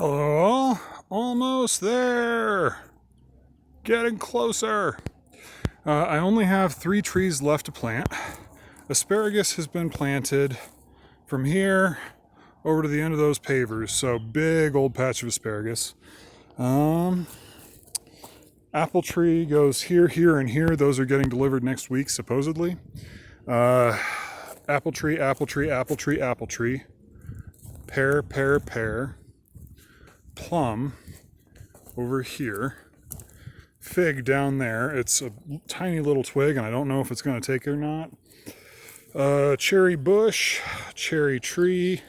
Hello, almost there. Getting closer. I only have 3 trees left to plant. Asparagus has been planted from here over to the end of those pavers, so big old patch of asparagus. Apple tree goes here, here, and here. Those are getting delivered next week, supposedly. Apple tree, apple tree, apple tree, apple tree. Pear, pear, pear. Plum over here. Fig down there. It's a tiny little twig, and I don't know if it's going to take it or not. Cherry bush, cherry tree,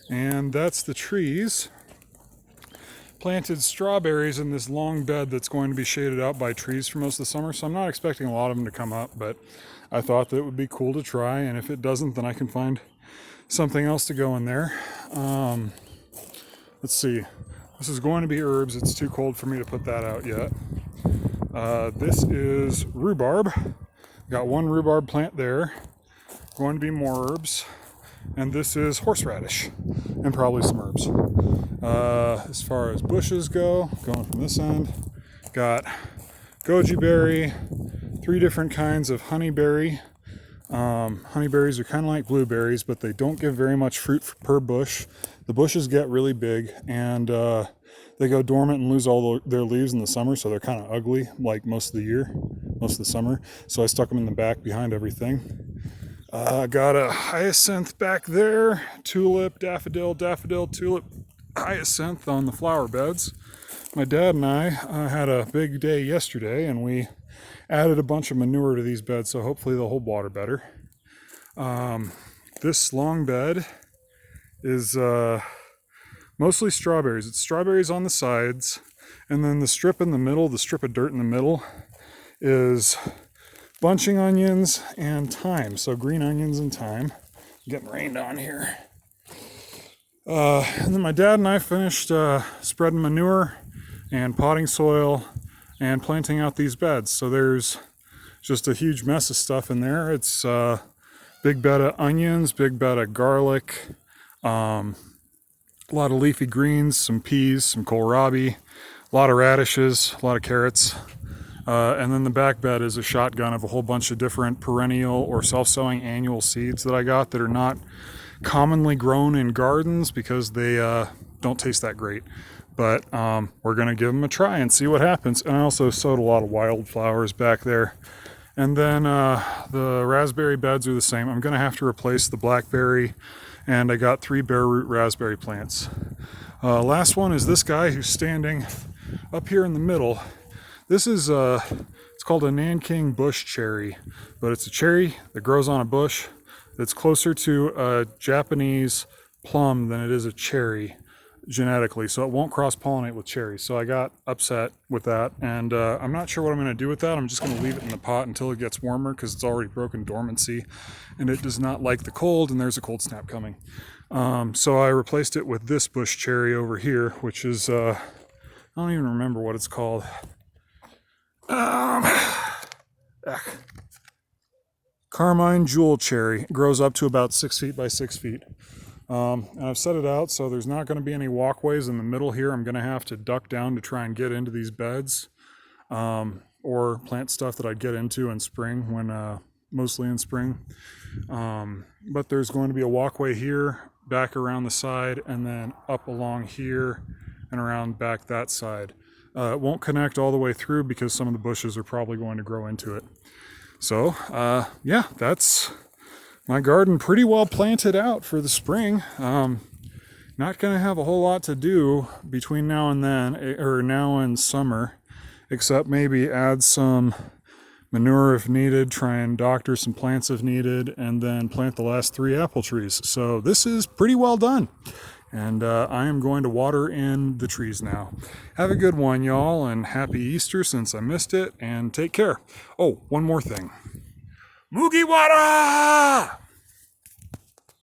and that's the trees. Planted strawberries in this long bed that's going to be shaded out by trees for most of the summer, so I'm not expecting a lot of them to come up, but I thought that it would be cool to try, and if it doesn't, then I can find something else to go in there. Let's see. This is going to be herbs. It's too cold for me to put that out yet. This is rhubarb. Got one rhubarb plant there. Going to be more herbs. And this is horseradish and probably some herbs. As far as bushes go, going from this end, got goji berry, 3 different kinds of honeyberry. Honeyberries are kind of like blueberries, but they don't give very much fruit per bush. The bushes get really big, and they go dormant and lose all their leaves in the summer, so they're kind of ugly like most of the year, most of the summer. So I stuck them in the back behind everything. Got a hyacinth back there, tulip, daffodil, daffodil, tulip, hyacinth on the flower beds. My dad and I had a big day yesterday, and we added a bunch of manure to these beds, so hopefully they'll hold water better. This long bed is mostly strawberries. It's strawberries on the sides, and then the strip in the middle, the strip of dirt in the middle, is bunching onions and thyme. So green onions and thyme. Getting rained on here. And then my dad and I finished spreading manure and potting soil and planting out these beds. So there's just a huge mess of stuff in there. It's big bed of onions, big bed of garlic, a lot of leafy greens, some peas, some kohlrabi, a lot of radishes, a lot of carrots. And then the back bed is a shotgun of a whole bunch of different perennial or self-sowing annual seeds that I got that are not commonly grown in gardens because they don't taste that great. But we're going to give them a try and see what happens. And I also sowed a lot of wildflowers back there. And then the raspberry beds are the same. I'm going to have to replace the blackberry, and I got 3 bare root raspberry plants. Last one is this guy who's standing up here in the middle. This is it's called a Nanking bush cherry, but it's a cherry that grows on a bush that's closer to a Japanese plum than it is a cherry genetically, so it won't cross-pollinate with cherries. So I got upset with that, and I'm not sure what I'm going to do with that. I'm just going to leave it in the pot until it gets warmer because it's already broken dormancy, and it does not like the cold, and there's a cold snap coming. So I replaced it with this bush cherry over here, which is I don't even remember what it's called. Carmine jewel cherry. It grows up to about 6 feet by 6 feet. And I've set it out so there's not going to be any walkways in the middle here. I'm going to have to duck down to try and get into these beds, or plant stuff that I'd get into in spring, when mostly in spring. But there's going to be a walkway here, back around the side, and then up along here and around back that side. It won't connect all the way through because some of the bushes are probably going to grow into it. So, yeah, that's my garden pretty well planted out for the spring. Not going to have a whole lot to do between now and then, or now and summer, except maybe add some manure if needed, try and doctor some plants if needed, and then plant the last 3 apple trees. So this is pretty well done. And I am going to water in the trees now. Have a good one, y'all, and happy Easter since I missed it, and take care. Oh, one more thing. Mugiwara!